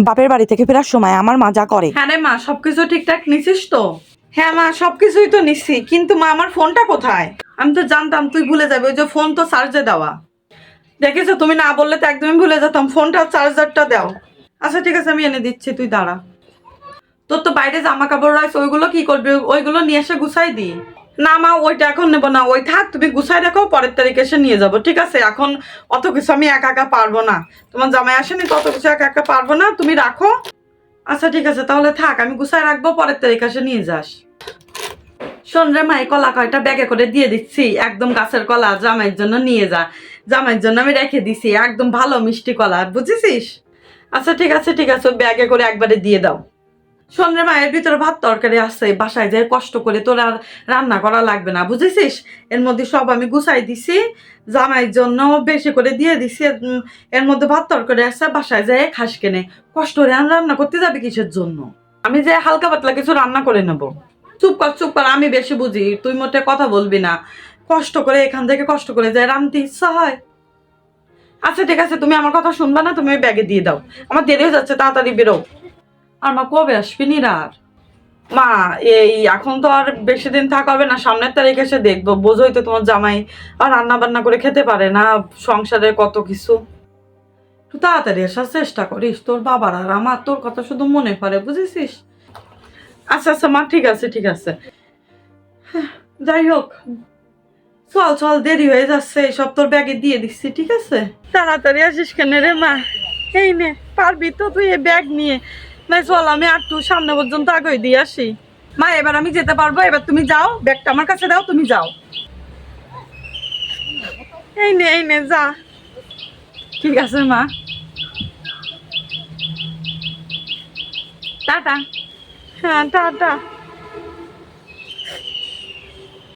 বাপের বাড়ি থেকে ফেরার সময় আমার মা যা করে। হ্যাঁ রে মা, সবকিছু ঠিকঠাক নিছিস তো? হ্যাঁ মা, সবকিছুই তো নিচ্ছি, কিন্তু মা আমার ফোনটা কোথায়? আমি তো জানতাম তুই ভুলে যাবে, ওই যে ফোন তো চার্জে দেওয়া। দেখেছো, তুমি না বললে তো একদমই ভুলে যেতাম। ফোনটা চার্জারটা দাও। আচ্ছা ঠিক আছে, আমি এনে দিচ্ছি, তুই দাঁড়া। তোর তো বাইরে জামা কাপড় রয়েছে, ওইগুলো কি করবি? ওইগুলো নিয়ে এসে গুছাই দি। না মা, ওইটা এখন নেবো না, ওই থাক, তুমি গুছাই রাখো, পরের তারিখে এসে নিয়ে যাবো, ঠিক আছে? এখন অত কিছু আমি একা একা পারবো না। তোমার জামাই আসেনি তো, অত কিছু একা একা পারবো না, তুমি রাখো। আচ্ছা ঠিক আছে, তাহলে থাক, আমি গুছাই রাখবো, পরের তারিখে এসে নিয়ে যাস। শোন রে মা, এই কলা কয়টা ব্যাগে করে দিয়ে দিচ্ছি, একদম গাছের কলা, জামাইয়ের জন্য নিয়ে যা। জামাইয়ের জন্য আমি রেখে দিছি, একদম ভালো মিষ্টি কলা, বুঝেছিস? আচ্ছা ঠিক আছে ঠিক আছে, ব্যাগে করে একবারে দিয়ে দাও। শোন রে মা, এর ভিতরে ভাত তরকারি আছে, বাসায় যায় কষ্ট করে তোর আর রান্না করা লাগবে না, বুঝেছিস? এর মধ্যে সব আমি গুছাই দিছি, জামাইয়ের জন্য বেশি করে দিয়ে দিছি। এর মধ্যে ভাত তরকারি আছে, বাসায় যায় খাস কেনে। কষ্ট করে আর রান্না করতে যাবে কিসের জন্য? আমি যে হালকা পাতলা কিছু রান্না করে নেবো। চুপ কর চুপ কর, আমি বেশি বুঝি, তুই মোটে কথা বলবি না। কষ্ট করে এখান থেকে কষ্ট করে যায় রান্নতে ইচ্ছা হয়। আচ্ছা ঠিক আছে, তুমি আমার কথা শুনবা না, তুমি ওই ব্যাগে দিয়ে দাও। আমার দেরি হয়ে যাচ্ছে, তাড়াতাড়ি বেরো। আর মা, কবে আসবি নিরার? মা, এই এখন তো আর বেশি দিন থাকা হবে না, সামনের তারিখ এসে দেখবো। বোঝোই তো তোমার জামাই আর রান্না বান্না করে খেতে পারে না, সংসারে কত কিছু। একটু তাড়াতাড়ি আসার চেষ্টা করিস, তোর বাবার আর আমার তোর কথা শুধু মনে পড়ে, বুঝেছিস? আচ্ছা আচ্ছা মা, ঠিক আছে ঠিক আছে। যাই হোক, চল চল, দেরি হয়ে যাচ্ছে, সব তোর ব্যাগে দিয়ে দিচ্ছি, ঠিক আছে? তাড়াতাড়ি আসিস কেন রে মা? এই নে, পারবি তো তুই এই ব্যাগ নিয়ে? না চল, আমি আর একটু সামনে পর্যন্ত আগে দিয়ে আসি। মা, এবার আমি যেতে পারবো, এবার তুমি যাও, ব্যাগটা আমার কাছে দাও, তুমি যাও। এই নে যা। ঠিক আছে মা, টাটা। হ্যাঁ টাটা।